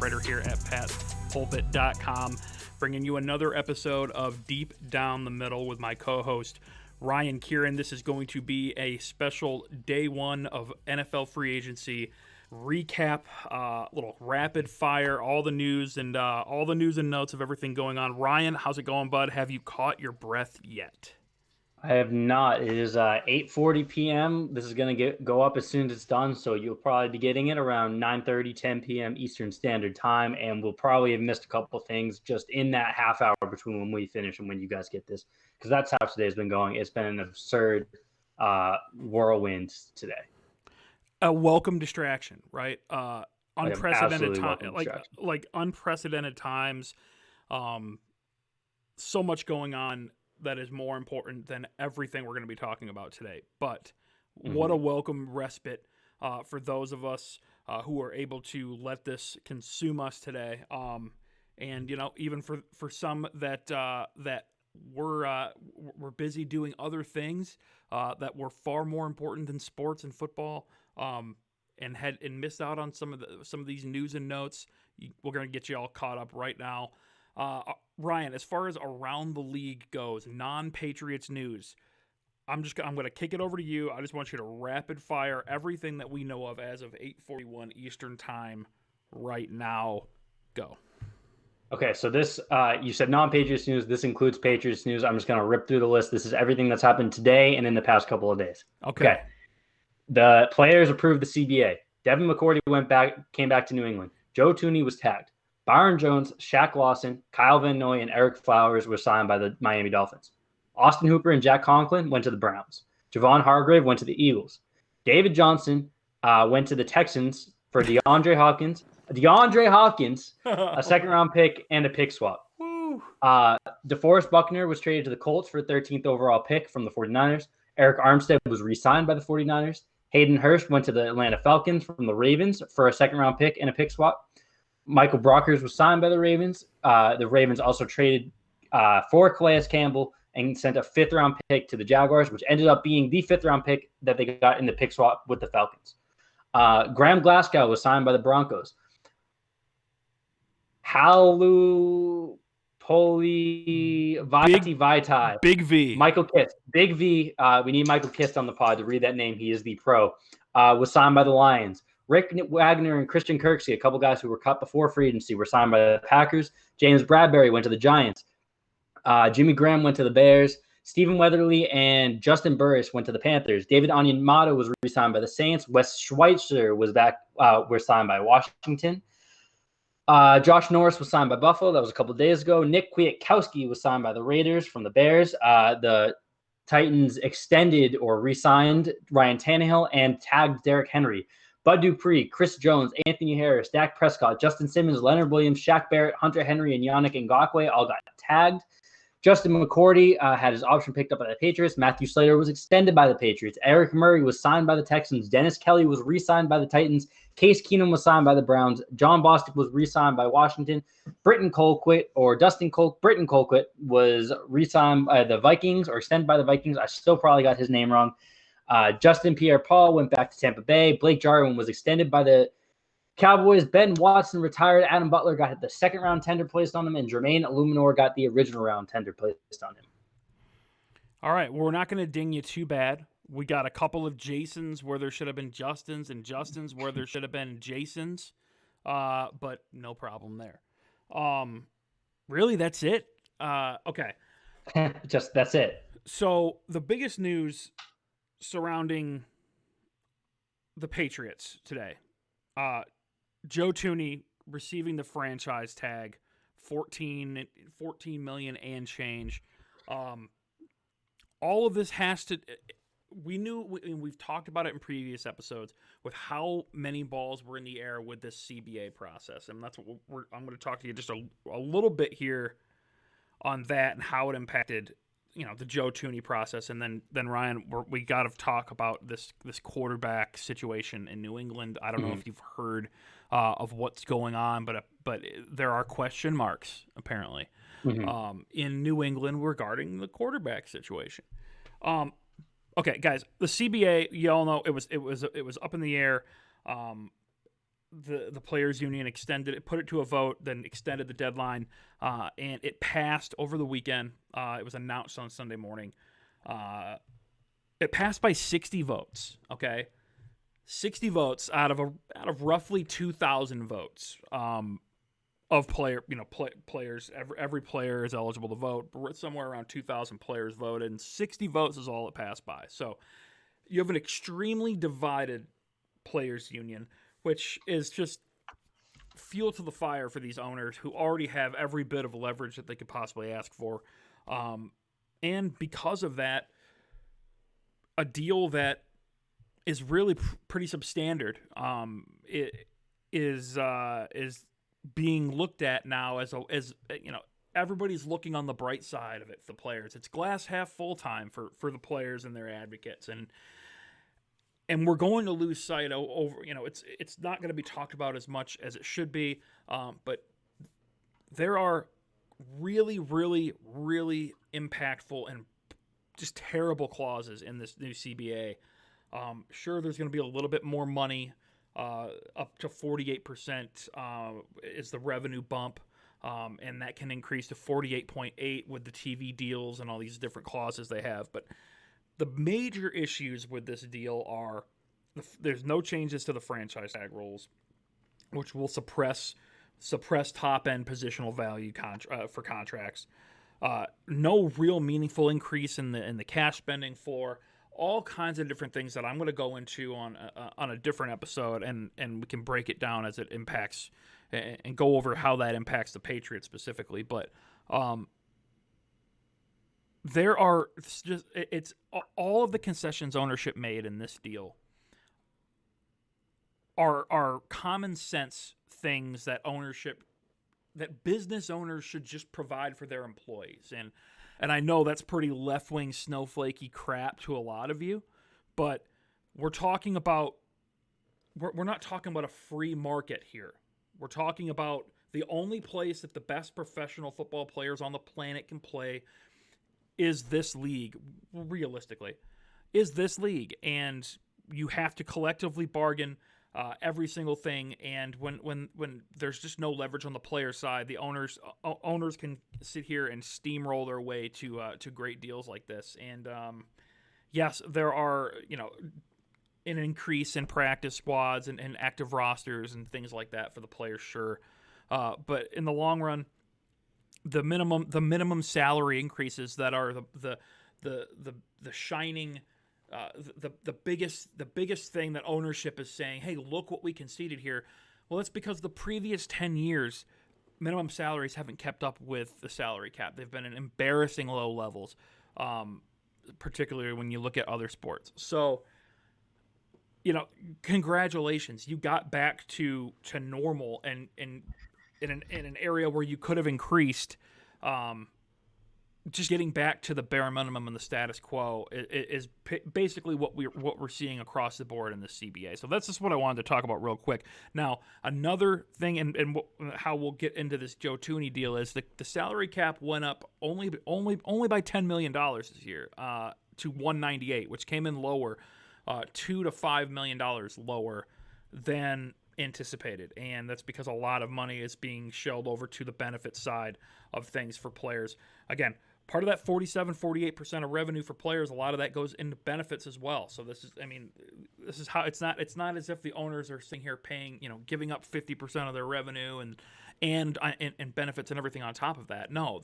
writer here at PatsPulpit.com, bringing you another episode of Deep Down the Middle with my co-host, Ryan Keiran. This is going to be a special day one of NFL free agency recap, little rapid fire, all the news and notes of everything going on. Ryan, how's it going, bud? Have you caught your breath yet? I have not. It is 8:40 p.m. This is going to go up as soon as it's done, so you'll probably be getting it around 9:30, 10 p.m. Eastern Standard Time, and we'll probably have missed a couple things just in that half hour between when we finish and when you guys get this, because that's how today's been going. It's been an absurd whirlwind today. A welcome distraction, right? Unprecedented time, like unprecedented times. So much going on that is more important than everything we're going to be talking about today. But what a welcome respite for those of us who are able to let this consume us today. And even for some that we're busy doing other things that were far more important than sports and football, and missed out on some of these news and notes. We're going to get you all caught up right now. Ryan, as far as around the league goes, non-Patriots news, I'm going to kick it over to you. I just want you to rapid fire everything that we know of as of 8:41 Eastern Time right now. Go. Okay, so this, you said non-Patriots news. This includes Patriots news. I'm just going to rip through the list. This is everything that's happened today and in the past couple of days. Okay. The players approved the CBA. Devin McCourty came back to New England. Joe Tunney was tagged. Byron Jones, Shaq Lawson, Kyle Van Noy, and Eric Flowers were signed by the Miami Dolphins. Austin Hooper and Jack Conklin went to the Browns. Javon Hargrave went to the Eagles. David Johnson went to the Texans for DeAndre Hopkins, a second-round pick, and a pick swap. DeForest Buckner was traded to the Colts for a 13th overall pick from the 49ers. Eric Armstead was re-signed by the 49ers. Hayden Hurst went to the Atlanta Falcons from the Ravens for a second-round pick and a pick swap. Michael Brockers was signed by the Ravens. The Ravens also traded for Calais Campbell and sent a fifth-round pick to the Jaguars, which ended up being the fifth-round pick that they got in the pick swap with the Falcons. Graham Glasgow was signed by the Broncos. Halu Poli Vitae. Big V. Michael Kist. Big V. We need Michael Kist on the pod to read that name. He is the pro. Was signed by the Lions. Rick Wagner and Christian Kirksey, a couple guys who were cut before free agency, were signed by the Packers. James Bradbury went to the Giants. Jimmy Graham went to the Bears. Stephen Weatherly and Justin Burris went to the Panthers. David Onyemata was re-signed by the Saints. Wes Schweitzer was signed by Washington. Josh Norris was signed by Buffalo. That was a couple of days ago. Nick Kwiatkowski was signed by the Raiders from the Bears. The Titans extended or re-signed Ryan Tannehill and tagged Derrick Henry. Bud Dupree, Chris Jones, Anthony Harris, Dak Prescott, Justin Simmons, Leonard Williams, Shaq Barrett, Hunter Henry, and Yannick Ngakoue all got tagged. Justin McCourty had his option picked up by the Patriots. Matthew Slater was extended by the Patriots. Eric Murray was signed by the Texans. Dennis Kelly was re-signed by the Titans. Case Keenum was signed by the Browns. John Bostic was re-signed by Washington. Britton Colquitt was re-signed by the Vikings or extended by the Vikings. I still probably got his name wrong. Justin Pierre-Paul went back to Tampa Bay. Blake Jarwin was extended by the Cowboys. Ben Watson retired. Adam Butler got the second-round tender placed on him, and Jermaine Illuminor got the original round tender placed on him. All right, well, we're not going to ding you too bad. We got a couple of Jasons where there should have been Justins and Justins where there should have been Jasons, but no problem there. Really, that's it? Okay. That's it. So the biggest news surrounding the Patriots today, Joe Tunney receiving the franchise tag, $14 million and change. All of this has to. We've talked about it in previous episodes with how many balls were in the air with this CBA process, and that's what I'm going to talk to you just a little bit here on that and how it impacted, the Joe Tunney process, and then Ryan, we got to talk about this quarterback situation in New England. I don't know if you've heard of what's going on, but there are question marks apparently in New England regarding the quarterback situation. Okay, guys, the CBA, you all know it was up in the air. the players union extended it, put it to a vote, then extended the deadline, and it passed over the weekend. It was announced on Sunday morning. It passed by 60 votes. Okay, 60 votes out of roughly 2,000 votes of players. Every player is eligible to vote. Somewhere around 2,000 players voted, and 60 votes is all it passed by. So you have an extremely divided players union, which is just fuel to the fire for these owners who already have every bit of leverage that they could possibly ask for. And because of that, a deal that is really pretty substandard it is being looked at now as everybody's looking on the bright side of it for the players. It's glass half full time for the players and their advocates, and we're going to lose sight over. It's not going to be talked about as much as it should be, but there are really, really, really impactful and just terrible clauses in this new CBA. Sure, there's going to be a little bit more money, up to 48% is the revenue bump, and that can increase to 48.8 with the TV deals and all these different clauses they have. But the major issues with this deal are there's no changes to the franchise tag rules, which will suppress top-end positional value for contracts. No real meaningful increase in the cash spending floor. All kinds of different things that I'm going to go into on a different episode, and we can break it down as it impacts and go over how that impacts the Patriots specifically. But there are it's all of the concessions ownership made in this deal are common sense things that business owners should just provide for their employees. And I know that's pretty left-wing snowflakey crap to a lot of you, but we're talking about we're not talking about a free market here. We're talking about the only place that the best professional football players on the planet can play is this league, realistically. Is this league, and you have to collectively bargain every single thing, and when there's just no leverage on the player side, the owners can sit here and steamroll their way to great deals like this. And yes, there are an increase in practice squads and active rosters and things like that for the players, sure, but in the long run, the minimum salary increases that are the shining. The biggest thing that ownership is saying, hey, look what we conceded here. Well, it's because the previous 10 years, minimum salaries haven't kept up with the salary cap. They've been at embarrassing low levels, particularly when you look at other sports. So, congratulations. You got back to normal and in an area where you could have increased. Just getting back to the bare minimum and the status quo is basically what we're seeing across the board in the CBA. So that's just what I wanted to talk about real quick. Now, another thing, and how we'll get into this Joe Tunney deal is the salary cap went up only by $10 million this year to $198, which came in lower, $2 to $5 million lower than anticipated, and that's because a lot of money is being shelled over to the benefit side of things for players. Again, part of that 48% of revenue for players, a lot of that goes into benefits as well. So this is how it's not as if the owners are sitting here paying, giving up 50% of their revenue and benefits and everything on top of that. No,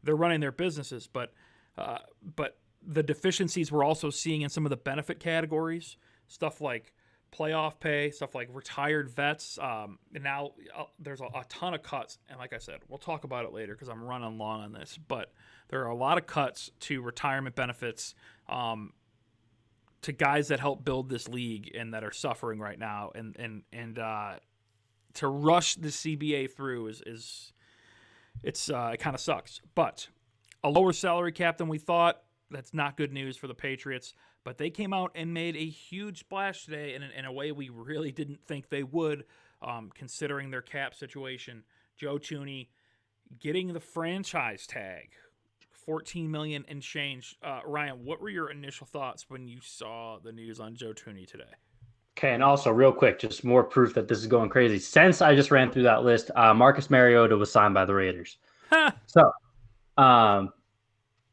they're running their businesses, but the deficiencies we're also seeing in some of the benefit categories, stuff like playoff pay, stuff like retired vets. And now there's a ton of cuts. And like I said, we'll talk about it later because I'm running long on this. But there are a lot of cuts to retirement benefits to guys that help build this league and that are suffering right now. And to rush the CBA through it kind of sucks. But a lower salary cap than we thought, that's not good news for the Patriots. But they came out and made a huge splash today in a way we really didn't think they would, considering their cap situation. Joe Tunney getting the franchise tag, $14 million and change. Ryan, what were your initial thoughts when you saw the news on Joe Tunney today? Okay, and also real quick, just more proof that this is going crazy. Since I just ran through that list, Marcus Mariota was signed by the Raiders. So um,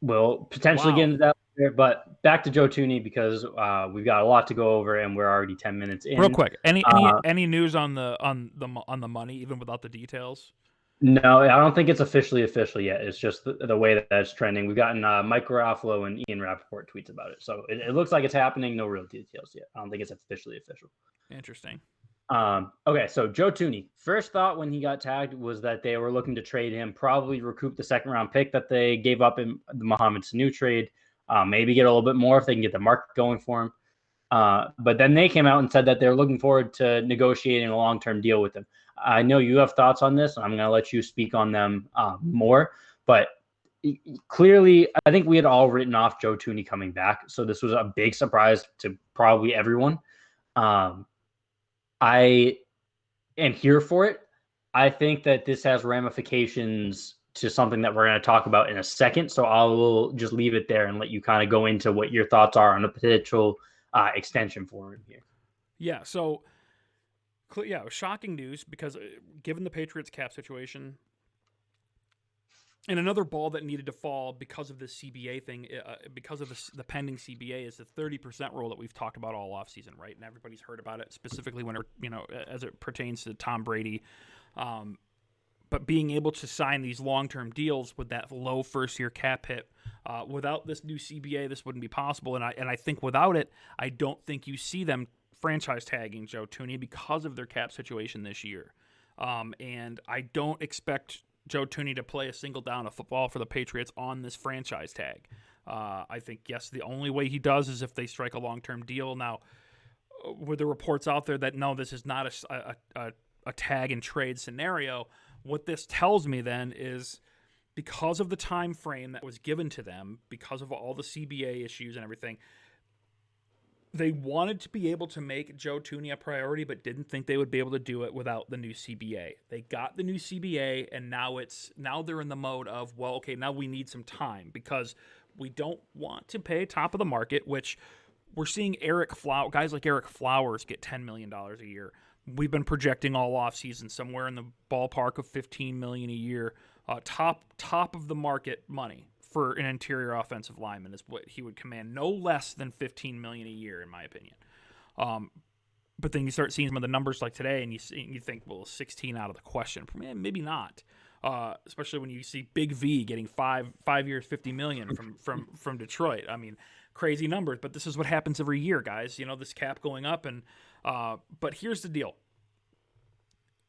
we'll potentially get Wow. into that later, but back to Joe Tunney because we've got a lot to go over and we're already 10 minutes Real in. quick, any any Uh, any news on the money, even without the details? no, I don't think it's official yet. It's just the way that it's trending. We've gotten Mike Garofalo and Ian Rappaport tweets about it. So it looks like it's happening. No real details yet. I don't think it's officially official. Interesting. Okay, so Joe Tunney. First thought when he got tagged was that they were looking to trade him, probably recoup the second round pick that they gave up in the Mohamed Sanu trade, maybe get a little bit more if they can get the market going for him. But then they came out and said that they're looking forward to negotiating a long term deal with him. I know you have thoughts on this, and I'm going to let you speak on them more. But clearly, I think we had all written off Joe Tunney coming back, so this was a big surprise to probably everyone. I am here for it. I think that this has ramifications to something that we're going to talk about in a second. So I will just leave it there and let you kind of go into what your thoughts are on a potential extension for him here. Yeah. So yeah, it was shocking news because given the Patriots cap situation, and another ball that needed to fall because of the CBA thing, because of the pending CBA, is the 30% rule that we've talked about all offseason, right? And everybody's heard about it, specifically when as it pertains to Tom Brady. But being able to sign these long-term deals with that low first-year cap hit, without this new CBA, this wouldn't be possible. And I think without it, I don't think you see them franchise tagging Joe Tunney because of their cap situation this year. And I don't expect Joe Tunney to play a single down of football for the Patriots on this franchise tag. I think, yes, the only way he does is if they strike a long-term deal. Now, with the reports out there that, no, this is not a tag and trade scenario, what this tells me then is because of the time frame that was given to them, because of all the CBA issues and everything, they wanted to be able to make Joe Tunney a priority, but didn't think they would be able to do it without the new CBA. They got the new CBA, and now they're in the mode of, well, okay, now we need some time because we don't want to pay top of the market, which we're seeing guys like Eric Flowers get $10 million a year. We've been projecting all offseason somewhere in the ballpark of $15 million a year, top of the market money for an interior offensive lineman is what he would command, no less than $15 million a year, in my opinion. But then you start seeing some of the numbers like today, and you think, well, 16 out of the question. Maybe not. Especially when you see Big V getting five years, $50 million from Detroit. I mean, crazy numbers, but this is what happens every year, guys. This cap going up, and but here's the deal.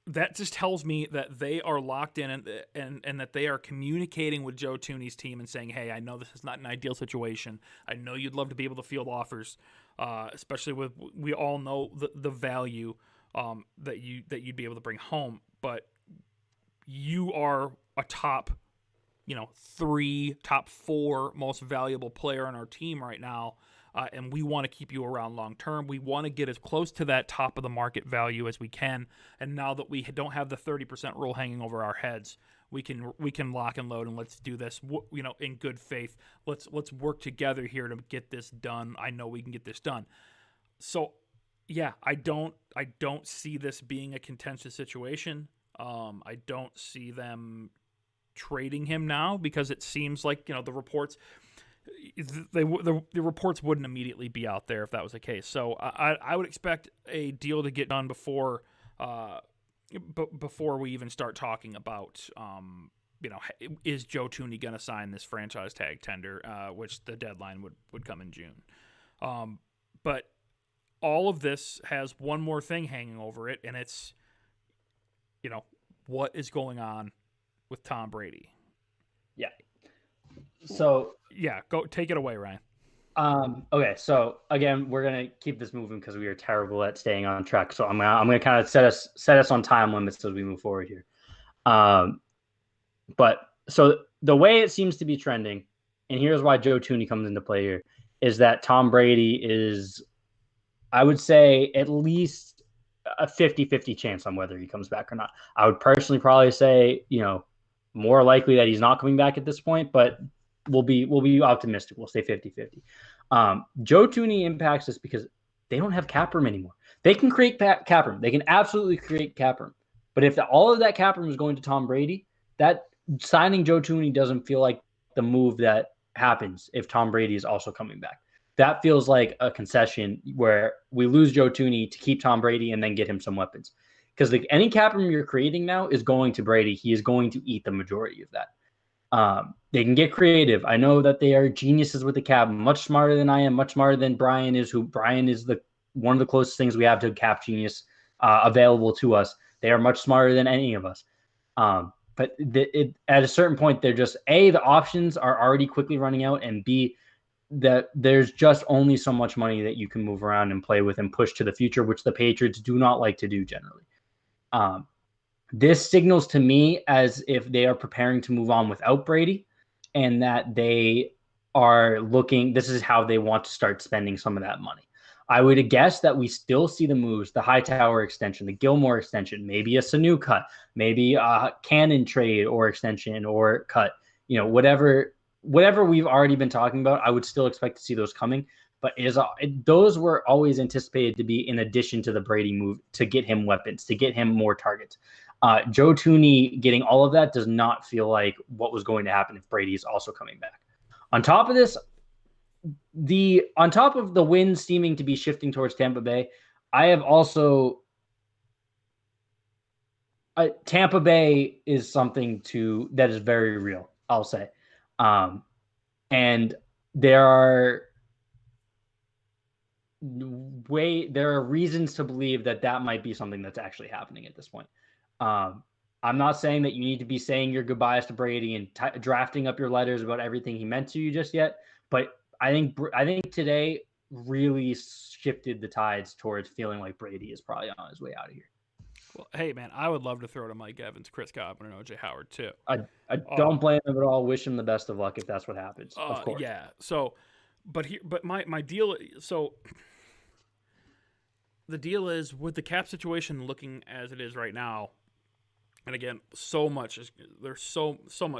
That just tells me that they are locked in and that they are communicating with Joe Tunney's team and saying, hey, I know this is not an ideal situation. I know you'd love to be able to field offers, especially with we all know the value that you'd be able to bring home. But you are a top 4 most valuable player on our team right now. And we want to keep you around long term. We want to get as close to that top of the market value as we can. And now that we don't have the 30% rule hanging over our heads, we can lock and load and let's do this, in good faith. Let's work together here to get this done. I know we can get this done. So, yeah, I don't see this being a contentious situation. I don't see them trading him now because it seems like the reports. The reports wouldn't immediately be out there if that was the case. So I would expect a deal to get done before we even start talking about is Joe Tunney going to sign this franchise tag tender, which the deadline would come in June. But all of this has one more thing hanging over it, and it's what is going on with Tom Brady. Yeah. So yeah, go take it away, Ryan. Okay, so again, we're gonna keep this moving because we are terrible at staying on track. So I'm gonna kind of set us on time limits as we move forward here. But so the way it seems to be trending, and here's why Joe Tunney comes into play here, is that Tom Brady is, I would say, at least a 50-50 chance on whether he comes back or not. I would personally probably say, more likely that he's not coming back at this point, but we'll be optimistic. We'll say 50-50. Joe Tunney impacts us because they don't have cap room anymore. They can create cap room. They can absolutely create cap room. But if all of that cap room is going to Tom Brady, that signing Joe Tunney doesn't feel like the move that happens if Tom Brady is also coming back. That feels like a concession where we lose Joe Tunney to keep Tom Brady and then get him some weapons. Because any cap room you're creating now is going to Brady. He is going to eat the majority of that. They can get creative. I know that they are geniuses with the cap, much smarter than I am, much smarter than Brian is. Brian is one of the closest things we have to a cap genius available to us. They are much smarter than any of us. But at a certain point, they're just A, the options are already quickly running out, and B, that there's just only so much money that you can move around and play with and push to the future, which the Patriots do not like to do generally. This signals to me as if they are preparing to move on without Brady, and that they are looking, this is how they want to start spending some of that money. I would guess that we still see the moves, the Hightower extension, the Gilmore extension, maybe a Sanu cut, maybe a Cannon trade or extension or cut, whatever we've already been talking about. I would still expect to see those coming, but those were always anticipated to be in addition to the Brady move to get him weapons, to get him more targets. Joe Tunney getting all of that does not feel like what was going to happen if Brady is also coming back. On top of this, on top of the winds seeming to be shifting towards Tampa Bay, I have also Tampa Bay is something that is very real, I'll say. And there are reasons to believe that might be something that's actually happening at this point. I'm not saying that you need to be saying your goodbyes to Brady and drafting up your letters about everything he meant to you just yet, but I think today really shifted the tides towards feeling like Brady is probably on his way out of here. Well, hey, man, I would love to throw to Mike Evans, Chris Godwin, and O.J. Howard, too. I don't blame him at all. Wish him the best of luck if that's what happens, of course. Yeah, so, but my deal, so the deal is with the cap situation looking as it is right now, and again, there's so much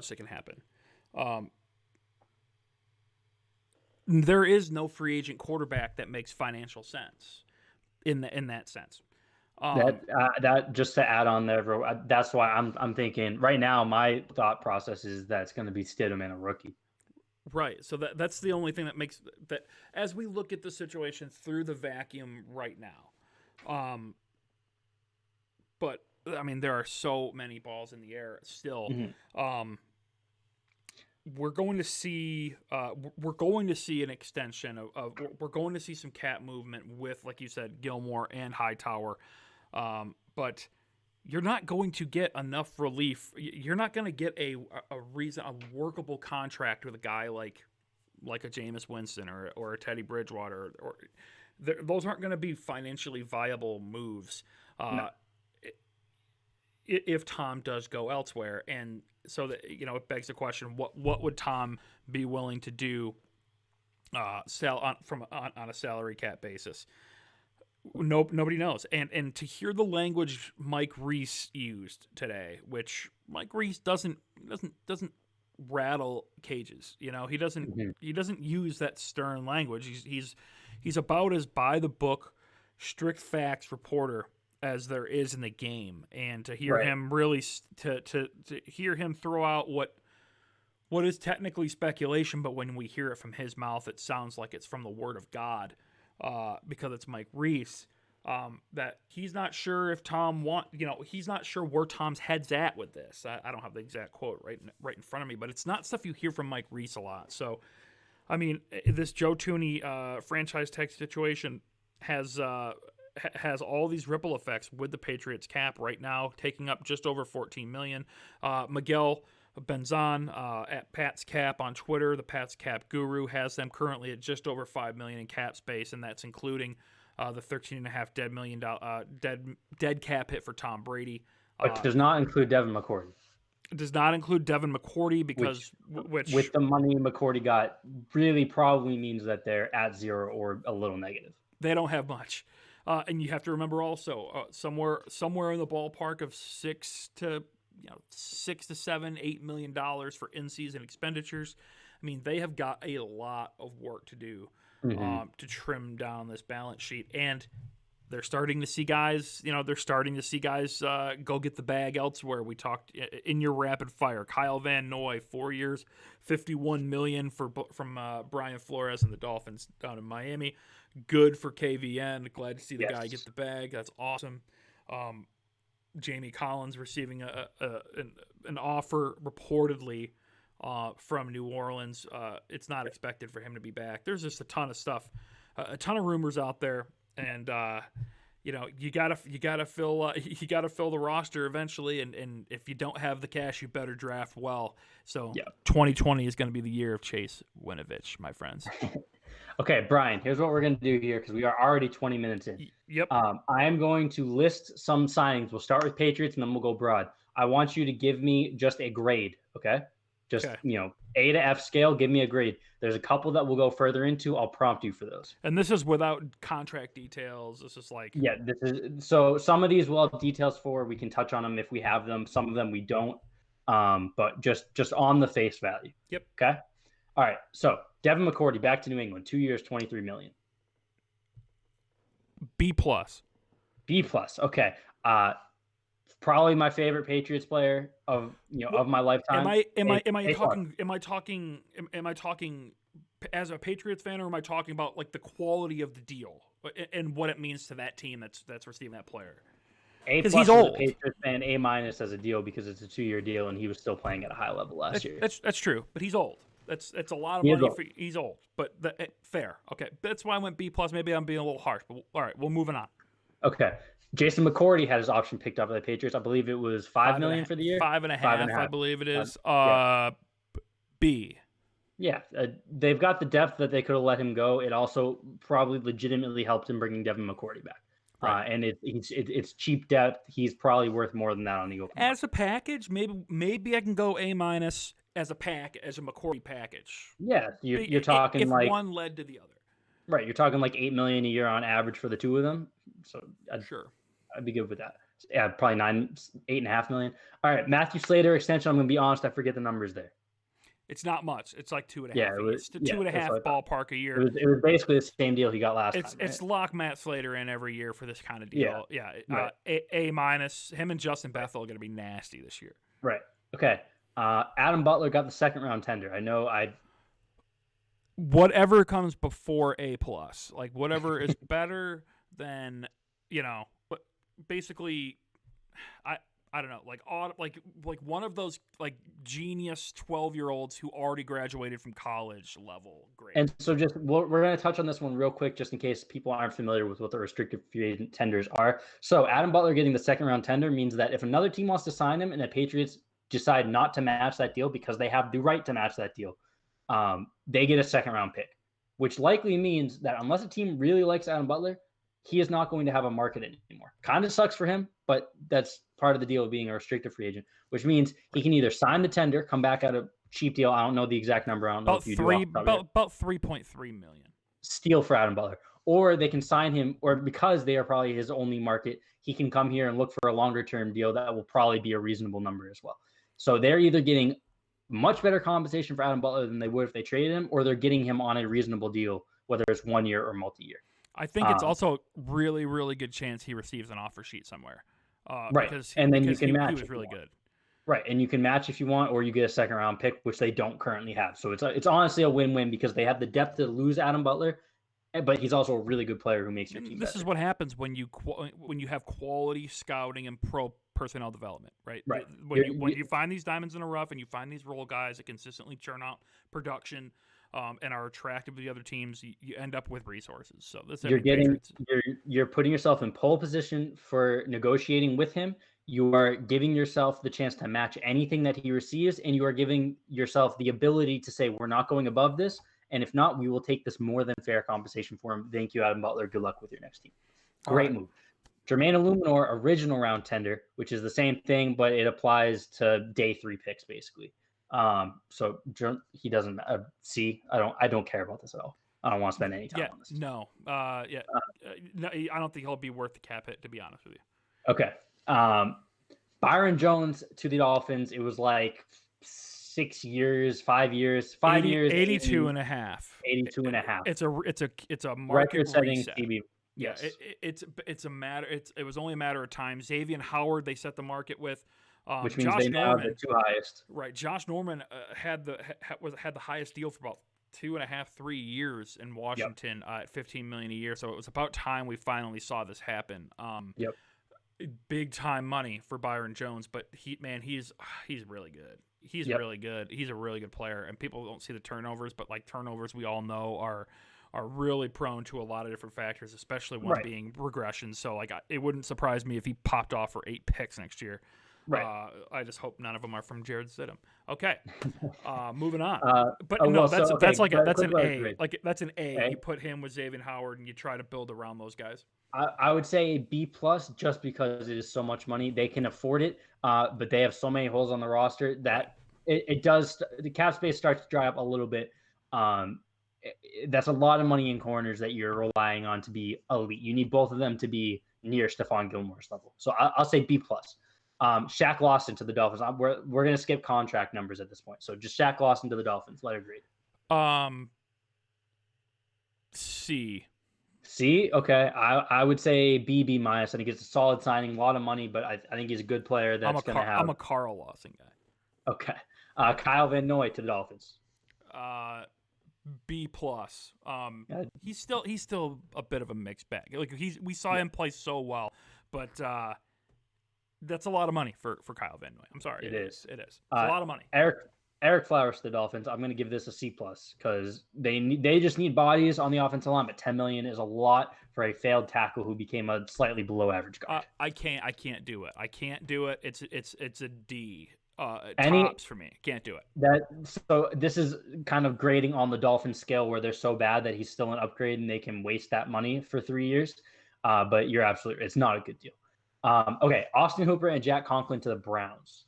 that can happen. There is no free agent quarterback that makes financial sense in that sense. That just to add on there, bro, that's why I'm thinking right now. My thought process is that it's going to be Stidham and a rookie. Right. So that's the only thing that makes that as we look at the situation through the vacuum right now. But I mean, there are so many balls in the air still. Mm-hmm. We're going to see an extension of we're going to see some cap movement with, like you said, Gilmore and Hightower. But you're not going to get enough relief. You're not going to get a workable contract with a guy like a Jameis Winston or a Teddy Bridgewater. Or those aren't going to be financially viable moves. No. If Tom does go elsewhere, and so that it begs the question: what would Tom be willing to do, sell on a salary cap basis? Nobody knows. And to hear the language Mike Reese used today, which Mike Reese doesn't rattle cages. He doesn't mm-hmm. he doesn't use that stern language. He's about as by the book, strict facts reporter as there is in the game, and to hear him really to hear him throw out what is technically speculation, but when we hear it from his mouth, it sounds like it's from the Word of God, because it's Mike Reese. That he's not sure if Tom he's not sure where Tom's head's at with this. I don't have the exact quote right in front of me, but it's not stuff you hear from Mike Reese a lot. So, I mean, this Joe Tunney franchise tag situation has all these ripple effects with the Patriots cap right now, taking up just over $14 million. Miguel Benzon at Pats Cap on Twitter, the Pats Cap guru, has them currently at just over $5 million in cap space, and that's including the $13.5 million dead cap hit for Tom Brady. But does not include Devin McCourty. It does not include Devin McCourty because which with the money McCourty got really probably means that they're at zero or a little negative. They don't have much. And you have to remember also somewhere in the ballpark of $6 to $7-8 million for in-season expenditures. I mean, they have got a lot of work to do to trim down this balance sheet. And They're starting to see guys, go get the bag elsewhere. We talked in your rapid fire. Kyle Van Noy, 4 years, $51 million from Brian Flores and the Dolphins down in Miami. Good for KVN. Glad to see the guy get the bag. That's awesome. Jamie Collins receiving an offer reportedly from New Orleans. It's not expected for him to be back. There's just a ton of stuff, a ton of rumors out there. And you gotta fill the roster eventually, and if you don't have the cash, you better draft well. So 2020 is going to be the year of Chase Winovich, my friends. Okay, Brian, here's what we're going to do here because we are already 20 minutes in. Yep. I am going to list some signings. We'll start with Patriots and then we'll go broad. I want you to give me just a grade, okay? Just, A to F scale, give me a grade. There's a couple that we'll go further into. I'll prompt you for those. And this is without contract details. This is like... Yeah, so some of these we'll have details for. We can touch on them if we have them. Some of them we don't. But just on the face value. Yep. Okay? All right, so Devin McCourty back to New England, 2 years, $23 million. B+. B+. Okay. Probably my favorite Patriots player of my lifetime. Am I talking as a Patriots fan, or am I talking about like the quality of the deal and what it means to that team that's receiving that player? A+ because he's old. Patriots fan, A- as a deal because it's a 2-year deal and he was still playing at a high level last year. That's true, but he's old. That's a lot of money. He's old, but fair. Okay, that's why I went B+. Maybe I'm being a little harsh, but all right, we're moving on. Okay. Jason McCourty had his option picked up by the Patriots. I believe it was $5 million for the year. 5.5, I believe it is. B. Yeah, they've got the depth that they could have let him go. It also probably legitimately helped him bringing Devin McCourty back. Right. And it's cheap depth. He's probably worth more than that on the open market. As a package, maybe I can go A- as a McCourty package. Yeah, you're talking if like one led to the other. Right, you're talking like $8 million a year on average for the two of them. So I'd be good with that. Yeah, probably $8.5 million. All right, Matthew Slater extension. I'm gonna be honest, I forget the numbers there. It's not much. It's like 2.5. Yeah, it's the 2.5 ballpark a year. It was basically the same deal he got last time. It's lock Matt Slater in every year for this kind of deal. Yeah. Right. A-. Him and Justin Bethel are going to be nasty this year. Right. Okay. Adam Butler got the second round tender. I know whatever comes before A+, like whatever is better than, but basically, I don't know, like one of those like genius 12-year-olds who already graduated from college level grade. And so we're going to touch on this one real quick, just in case people aren't familiar with what the restricted free agent tenders are. So Adam Butler getting the second round tender means that if another team wants to sign him and the Patriots decide not to match that deal because they have the right to match that deal, they get a second round pick, which likely means that unless a team really likes Adam Butler, he is not going to have a market anymore. Kind of sucks for him, but that's part of the deal of being a restricted free agent, which means he can either sign the tender, come back at a cheap deal. I don't know the exact number. I don't know if you do. About $3.3 million. Steal for Adam Butler. Or they can sign him, or because they are probably his only market, he can come here and look for a longer-term deal that will probably be a reasonable number as well. So they're either getting much better compensation for Adam Butler than they would if they traded him, or they're getting him on a reasonable deal, whether it's 1 year or multi-year. I think it's also a really, really good chance he receives an offer sheet somewhere. Right, and then you can match. He was really good. Right, and you can match if you want, or you get a second round pick, which they don't currently have. So it's honestly a win-win because they have the depth to lose Adam Butler, but he's also a really good player who makes your team better. This is what happens when you have quality scouting and pro personnel development, right? Right. When you find these diamonds in the rough and you find these role guys that consistently churn out production and are attractive to the other teams, you end up with resources. So that's you're putting yourself in pole position for negotiating with him. You are giving yourself the chance to match anything that he receives, and you are giving yourself the ability to say, we're not going above this, and if not, we will take this more than fair compensation for him. Thank you, Adam Butler. Good luck with your next team. Great move. Jermaine Illuminor, original round tender, which is the same thing, but it applies to day 3 picks, basically. So he doesn't see. I don't care about this at all. I don't want to spend any time on this. No. No, I don't think he'll be worth the cap hit, to be honest with you. Okay. Byron Jones to the Dolphins. It was like 6 years, 5 years, 82 and a half. 82 and a half. It's a market record-setting reset. CB. Yeah, Yes. it's a matter. It was only a matter of time. Xavier Howard, they set the market with. Which means Josh they now have the Norman, 2 highest. right? Josh Norman had the highest deal for about 2.5-3 years in Washington at $15 million a year. So it was about time we finally saw this happen. Yep. Big time money for Byron Jones, but he's really good. He's really good. He's a really good player, and people don't see the turnovers, but like turnovers, we all know are really prone to a lot of different factors, especially one being regression. So like it wouldn't surprise me if he popped off for 8 picks next year. Right. I just hope none of them are from Jared Stidham. Okay. Moving on. That's an A. Like that's an A. You put him with Xavier Howard and you try to build around those guys. I would say B plus just because it is so much money. They can afford it, but they have so many holes on the roster that it does. The cap space starts to dry up a little bit. That's a lot of money in corners that you're relying on to be elite. You need both of them to be near Stephon Gilmore's level. So I'll say B plus. Shaq Lawson to the Dolphins. We're going to skip contract numbers at this point. So just Shaq Lawson to the Dolphins. Letter grade. C. C. Okay. I would say B minus. I think it's a solid signing, a lot of money, but I think he's a good player that's going to have. I'm a Carl Lawson guy. Okay. Kyle Van Noy to the Dolphins. B plus. He's still a bit of a mixed bag. Like we saw him play so well, but that's a lot of money for Kyle Van Noy. I'm sorry. It is. It's a lot of money. Eric Flowers to the Dolphins. I'm going to give this a C plus because they just need bodies on the offensive line, but $10 million is a lot for a failed tackle who became a slightly below average guard. I can't do it. I can't do it. It's a D. Tops for me. Can't do it. So this is kind of grading on the Dolphins scale where they're so bad that he's still an upgrade and they can waste that money for 3 years. But you're absolutely, it's not a good deal. Okay, Austin Hooper and Jack Conklin to the Browns.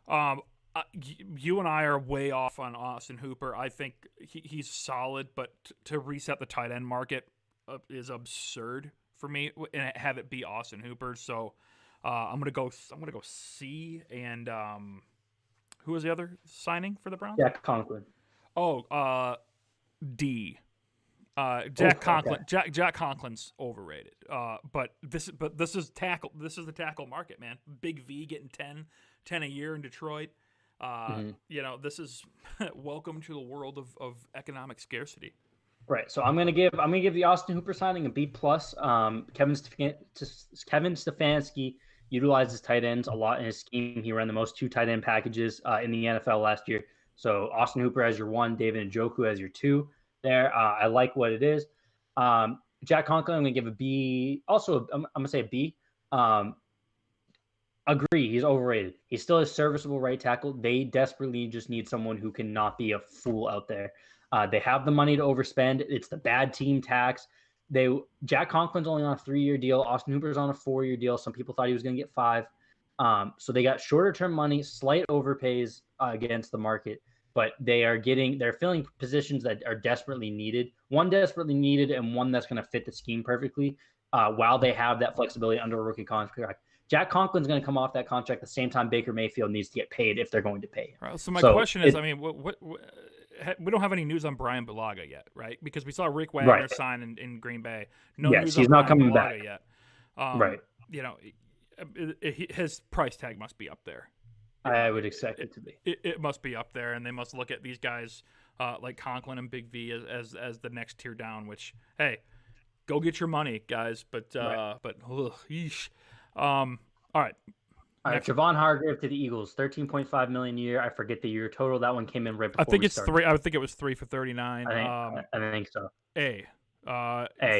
You and I are way off on Austin Hooper. I think he's solid, but to reset the tight end market is absurd for me and have it be Austin Hooper. So I'm gonna go C. And who was the other signing for the Browns? Jack Conklin. D. Jack Conklin. Okay. Jack Conklin's overrated. But this is tackle. This is the tackle market, man. Big V getting 10 a year in Detroit. This is welcome to the world of economic scarcity. Right. So I'm gonna give the Austin Hooper signing a B plus. Kevin Stefanski utilizes tight ends a lot in his scheme. He ran the most 2 tight end packages in the NFL last year. So Austin Hooper as your 1, David Njoku as your 2 there. I like what it is. Jack Conklin, I'm going to give a B. Also, I'm going to say a B. Agree, he's overrated. He's still a serviceable right tackle. They desperately just need someone who can not be a fool out there. They have the money to overspend. It's the bad team tax. Jack Conklin's only on a 3-year deal. Austin Hooper's on a 4-year deal. Some people thought he was going to get 5. So they got shorter term money, slight overpays against the market, but they're filling positions that are desperately needed. One desperately needed and one that's going to fit the scheme perfectly while they have that flexibility under a rookie contract. Jack Conklin's going to come off that contract the same time Baker Mayfield needs to get paid if they're going to pay him. Right, so my question is, what we don't have any news on Brian Bulaga yet, right? Because we saw Rick Wagner sign in Green Bay. No news he's on not Brian coming Bulaga back yet. Right. His price tag must be up there. I would expect it to be. It must be up there, and they must look at these guys like Conklin and Big V as the next tier down. Which, hey, go get your money, guys. But yeesh. All right. Javon Hargrave to the Eagles, $13.5 million a year. I forget the year total. That one came in right before. I think it's 3. I think it was 3 for $39. I think so. A.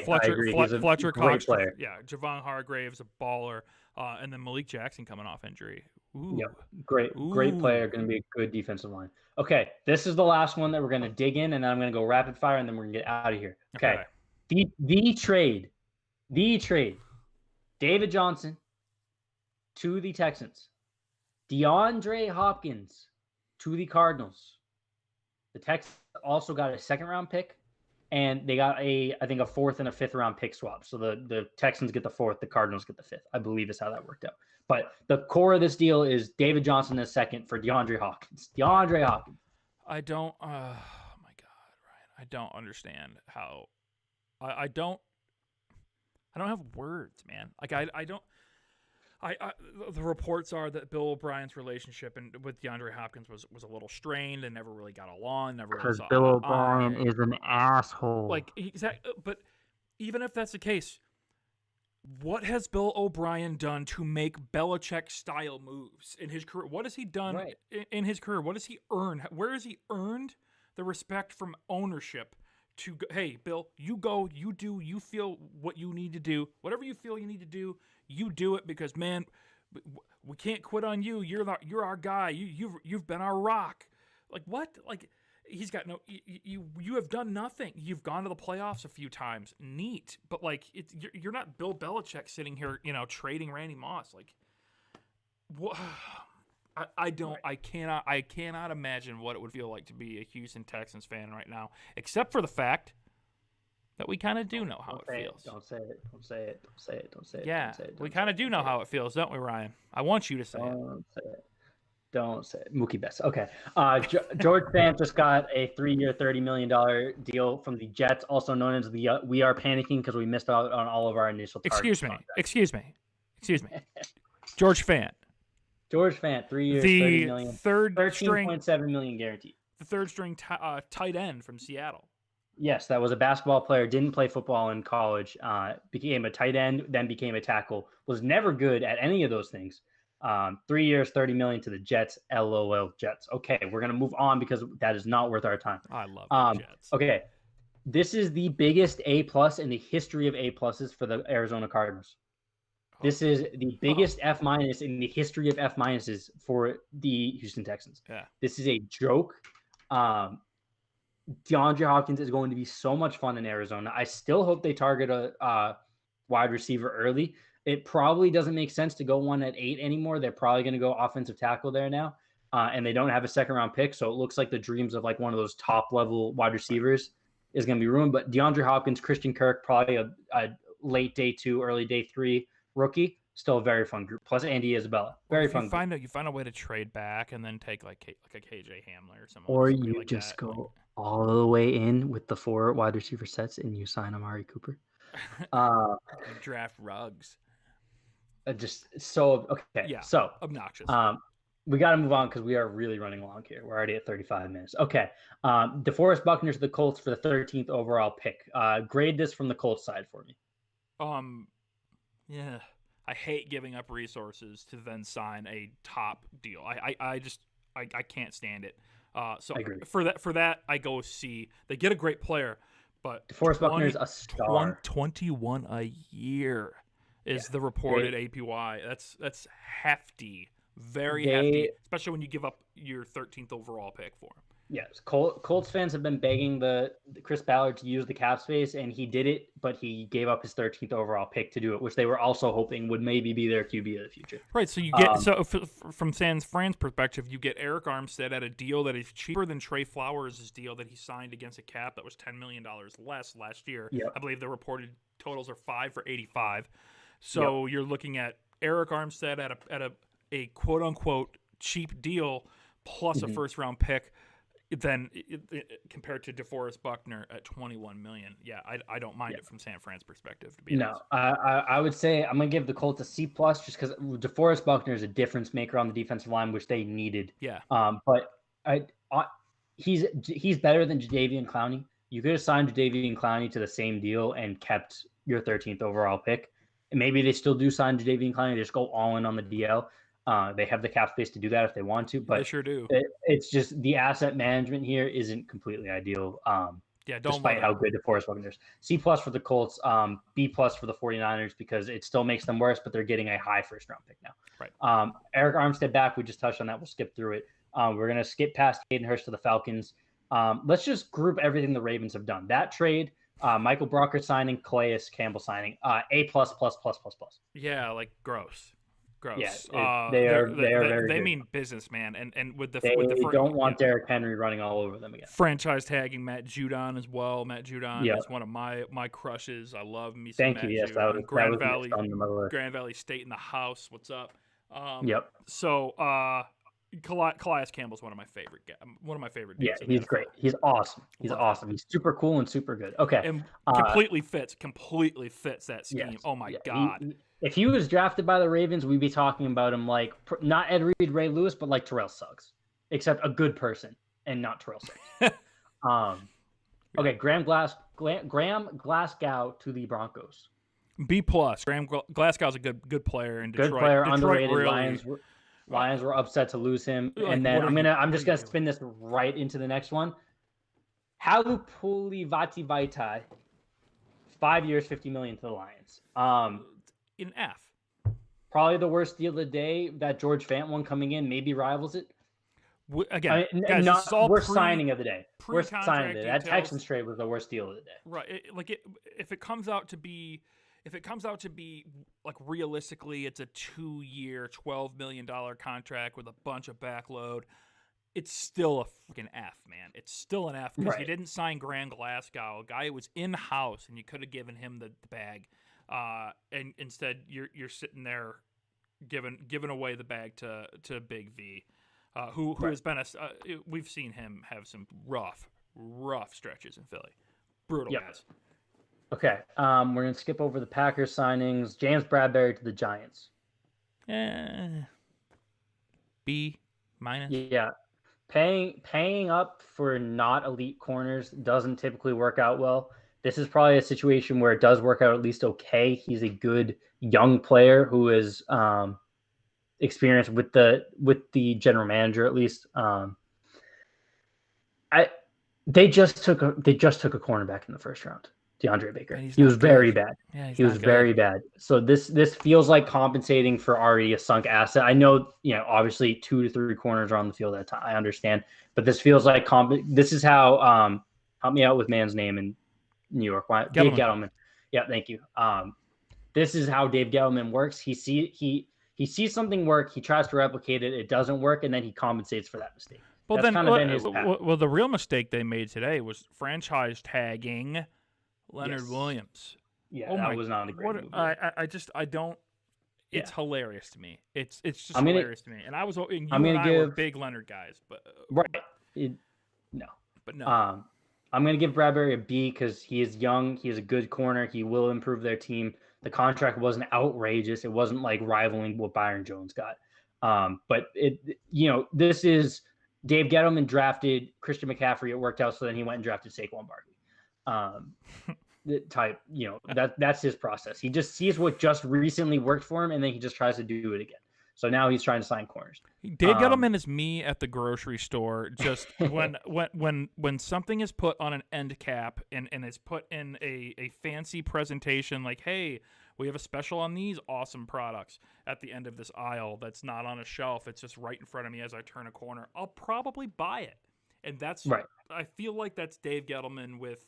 Fletcher Cox, player. Yeah, Javon Hargrave's a baller, and then Malik Jackson coming off injury. Ooh. Yep, great player. Going to be a good defensive line. Okay, this is the last one that we're going to dig in, and then I'm going to go rapid fire, and then we're going to get out of here. Okay. The trade. David Johnson to the Texans. DeAndre Hopkins to the Cardinals. The Texans also got a 2nd-round pick, and they got I think a 4th and a 5th-round pick swap. So the Texans get the 4th, the Cardinals get the 5th. I believe is how that worked out. But the core of this deal is David Johnson is 2nd for DeAndre Hopkins. I don't. Oh my God, Ryan! I don't understand how. I don't I don't have words, man. Like I don't. The reports are that Bill O'Brien's relationship with DeAndre Hopkins was a little strained and never really got along. Never really Because saw Bill eye to O'Brien eye. is an asshole. Like exactly, but even if that's the case, what has Bill O'Brien done to make Belichick-style moves in his career? What has he done Right. in his career? What has he earned? Where has he earned the respect from ownership to go, hey, Bill, you go, you do, you feel what you need to do. Whatever you feel you need to do, you do it because, man, we can't quit on you. You're our guy. You've been our rock. Like, what? Like, he's got no. You have done nothing. You've gone to the playoffs a few times. Neat, but like you're not Bill Belichick sitting here, trading Randy Moss. Like, what? I don't. I cannot imagine what it would feel like to be a Houston Texans fan right now, except for the fact that we kind of do know how it feels. Don't say it. Don't say it. Don't say it. Don't say it. Yeah, don't say it, we kind of do know how it feels, don't we, Ryan? I want you to say it. Don't say it. Don't say it. Mookie Betts. Okay. George Fant just got a 3-year, $30 million deal from the Jets, also known as the We Are Panicking because we missed out on all of our initial targets. Excuse me. George Fant. George Fant, 3 years, $30 million. $13.7 million guaranteed. The third string tight end from Seattle. Yes, that was a basketball player, didn't play football in college, became a tight end, then became a tackle, was never good at any of those things. 3 years, $30 million to the Jets. LOL Jets. Okay, we're gonna move on because that is not worth our time. I love the Jets. Okay, this is the biggest A+ in the history of A+ for the Arizona Cardinals. This is the biggest F- in the history of F- for the Houston Texans. Yeah, this is a joke. DeAndre Hopkins is going to be so much fun in Arizona. I still hope they target a wide receiver early. It probably doesn't make sense to go one at 8 anymore. They're probably going to go offensive tackle there now. And they don't have a second-round pick, so it looks like the dreams of like one of those top-level wide receivers is going to be ruined. But DeAndre Hopkins, Christian Kirk, probably a late day 2, early day 3 rookie. Still a very fun group. Plus Andy Isabella. Very fun. You find a way to trade back and then take like a KJ Hamler or something. Or you like just that. go all the way in with the 4 wide receiver sets and you sign Amari Cooper. Draft Ruggs. Just so okay. Yeah. So obnoxious. We got to move on because we are really running along here. We're already at 35 minutes. Okay. DeForest Buckner to the Colts for the 13th overall pick. Grade this from the Colts side for me. Yeah. I hate giving up resources to then sign a top deal. I just can't stand it. So for that I go C. They get a great player, but DeForest Buckner is a star. 21 a year is the reported APY. That's hefty. Very hefty, especially when you give up your 13th overall pick for him. Yes, Colts fans have been begging the Chris Ballard to use the cap space, and he did it, but he gave up his 13th overall pick to do it, which they were also hoping would maybe be their QB of the future. Right, so you get from San Fran's perspective, you get Eric Armstead at a deal that is cheaper than Trey Flowers' deal that he signed against a cap that was $10 million less last year. Yep. I believe the reported totals are 5 for 85. So you're looking at Eric Armstead at a quote unquote cheap deal plus a first round pick. Then compared to DeForest Buckner at $21 million, I don't mind it from San Fran's perspective. To be honest, I would say I'm gonna give the Colts a C+ just because DeForest Buckner is a difference maker on the defensive line, which they needed. Yeah. But he's better than Jadeveon Clowney. You could have signed Jadeveon Clowney to the same deal and kept your 13th overall pick. And maybe they still do sign Jadeveon Clowney. They just go all in on the DL. They have the cap space to do that if they want to, but they sure do. It's just the asset management here isn't completely ideal. Despite how good DeForest Buckner is. C+ for the Colts, B+ for the 49ers because it still makes them worse, but they're getting a high first round pick now. Right. Eric Armstead back. We just touched on that. We'll skip through it. We're gonna skip past Hayden Hurst to the Falcons. Let's just group everything the Ravens have done. That trade. Michael Brocker signing, Calais Campbell signing, A++++++. Yeah, like gross. Yeah, they mean business, man, and with the they don't want Derrick Henry running all over them again. Franchise tagging Matt Judon as well. Matt Judon is one of my crushes. I love me some Matt Judon. Yes, Grand Valley State in the house. What's up? Yep. So Calais Campbell's one of my favorite dudes. Yeah, in the he's NFL. great. He's awesome. He's Love awesome. He's super cool and super good. Okay. And completely fits that scheme. Yes. Oh my Yeah, God. if he was drafted by the Ravens, we'd be talking about him like not Ed Reed, Ray Lewis, but like Terrell Suggs, except a good person and not Terrell Suggs. Okay, Graham Glasgow to the Broncos. B+. Graham Glasgow's a good player in Detroit. Good player, Detroit underrated. really, Lions were upset to lose him. Like, And then I'm just gonna spin this right into the next one. Halupuli Vaitai, 5 years, $50 million to the Lions. In F. Probably the worst deal of the day. That George Fant one coming in maybe rivals it. Again, guys, not this is all worst signing of the day. Worst signing of the day. That details. Texans trade was the worst deal of the day. Right. If it comes out to be like realistically, it's a 2-year, $12 million contract with a bunch of backload. It's still a freaking F, man. It's still an F because you didn't sign Graham Glasgow, a guy who was in house, and you could have given him the bag. And instead, you're sitting there giving away the bag to Big V. Who has been we've seen him have some rough stretches in Philly. Brutal guys. Okay, we're going to skip over the Packers signings. James Bradberry to the Giants. B-. Yeah. Paying up for not elite corners doesn't typically work out well. This is probably a situation where it does work out at least okay. He's a good young player who is experience with the general manager at least. They just took a cornerback in the first round, DeAndre Baker. He was very bad. Yeah, he was very bad. So this feels like compensating for already a sunk asset. I know, obviously 2 to 3 corners are on the field at a time. I understand, but this feels like this is how help me out with man's name in New York. Dave Gettleman. Yeah, thank you. This is how Dave Gettleman works. He sees something work, he tries to replicate it, it doesn't work, and then he compensates for that mistake. Well, That's kind of been his path. Well, the real mistake they made today was franchise tagging Leonard Williams. Yeah, that was not a great move. I don't. It's hilarious to me. It's just hilarious to me. And I were big Leonard guys, but no. I'm going to give Bradberry a B because he is young. He is a good corner. He will improve their team. The contract wasn't outrageous. It wasn't like rivaling what Byron Jones got. But this is Dave Gettleman drafted Christian McCaffrey. It worked out, so then he went and drafted Saquon Barkley. That's his process. He just sees what just recently worked for him, and then he just tries to do it again. So now he's trying to sign corners. Dave Gettleman is me at the grocery store. Just when something is put on an end cap and is put in a fancy presentation, like, hey, we have a special on these awesome products at the end of this aisle that's not on a shelf. It's just right in front of me as I turn a corner. I'll probably buy it. And that's right. I feel like that's Dave Gettleman with.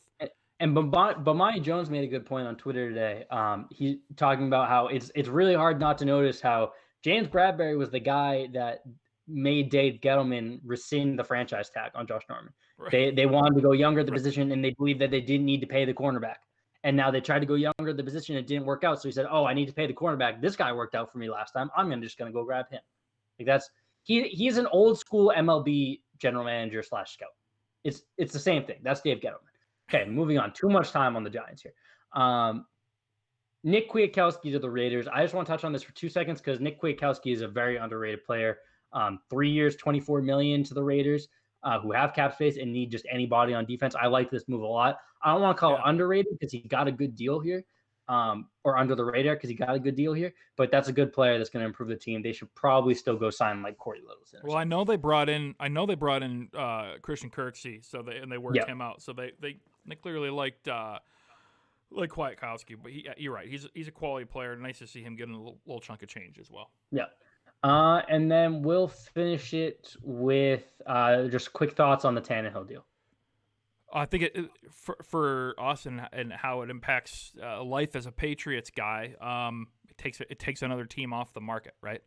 And Bomani Jones made a good point on Twitter today. He's talking about how it's really hard not to notice how James Bradberry was the guy that made Dave Gettleman rescind the franchise tag on Josh Norman. Right. They wanted to go younger at the position, and they believed that they didn't need to pay the cornerback. And now they tried to go younger at the position. It didn't work out. So he said, I need to pay the cornerback. This guy worked out for me last time. I'm just going to go grab him. Like he's an old school MLB general manager / scout. It's the same thing. That's Dave Gettleman. Okay, moving on. Too much time on the Giants here. Nick Kwiatkowski to the Raiders. I just want to touch on this for 2 seconds because Nick Kwiatkowski is a very underrated player. 3 years, $24 million to the Raiders, who have cap space and need just anybody on defense. I like this move a lot. I don't want to call it underrated because he got a good deal here, or under the radar because he got a good deal here. But that's a good player that's going to improve the team. They should probably still go sign like Corey Littleton. Well, I know they brought in Christian Kirksey, so they worked him out. So they clearly liked Kwiatkowski, but you're right. He's a quality player. Nice to see him getting a little chunk of change as well. Yeah. And then we'll finish it with just quick thoughts on the Tannehill deal. I think for us and how it impacts life as a Patriots guy, it takes another team off the market, right?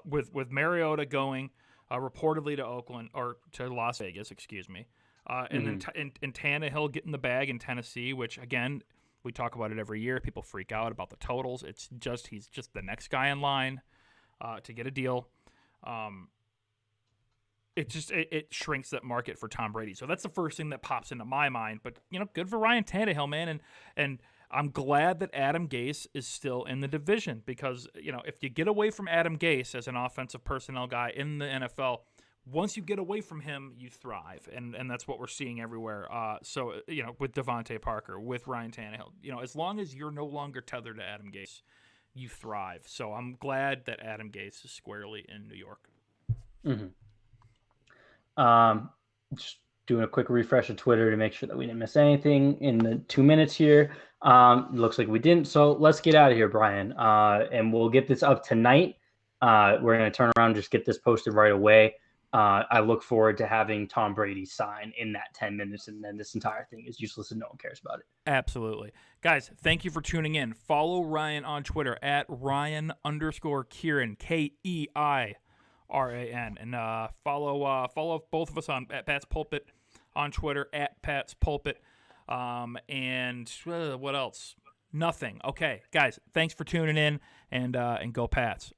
With Mariota going reportedly to Oakland or to Las Vegas, excuse me, and then Tannehill getting the bag in Tennessee, which again we talk about it every year. People freak out about the totals. He's just the next guy in line to get a deal. it shrinks that market for Tom Brady. So that's the first thing that pops into my mind. But good for Ryan Tannehill, man, and I'm glad that Adam Gase is still in the division because if you get away from Adam Gase as an offensive personnel guy in the NFL, once you get away from him, you thrive, and that's what we're seeing everywhere. So with Devontae Parker, with Ryan Tannehill, as long as you're no longer tethered to Adam Gase, you thrive. So I'm glad that Adam Gase is squarely in New York. Mm-hmm. Just doing a quick refresh of Twitter to make sure that we didn't miss anything in the 2 minutes here. Looks like we didn't. So let's get out of here, Brian. And we'll get this up tonight. We're going to turn around and just get this posted right away. I look forward to having Tom Brady sign in that 10 minutes, and then this entire thing is useless and no one cares about it. Absolutely. Guys, thank you for tuning in. Follow Ryan on Twitter at Ryan_Keiran, Keiran. And follow both of us at Pats Pulpit on Twitter at Pats Pulpit. And what else? Nothing. Okay, guys, thanks for tuning in, and go Pats.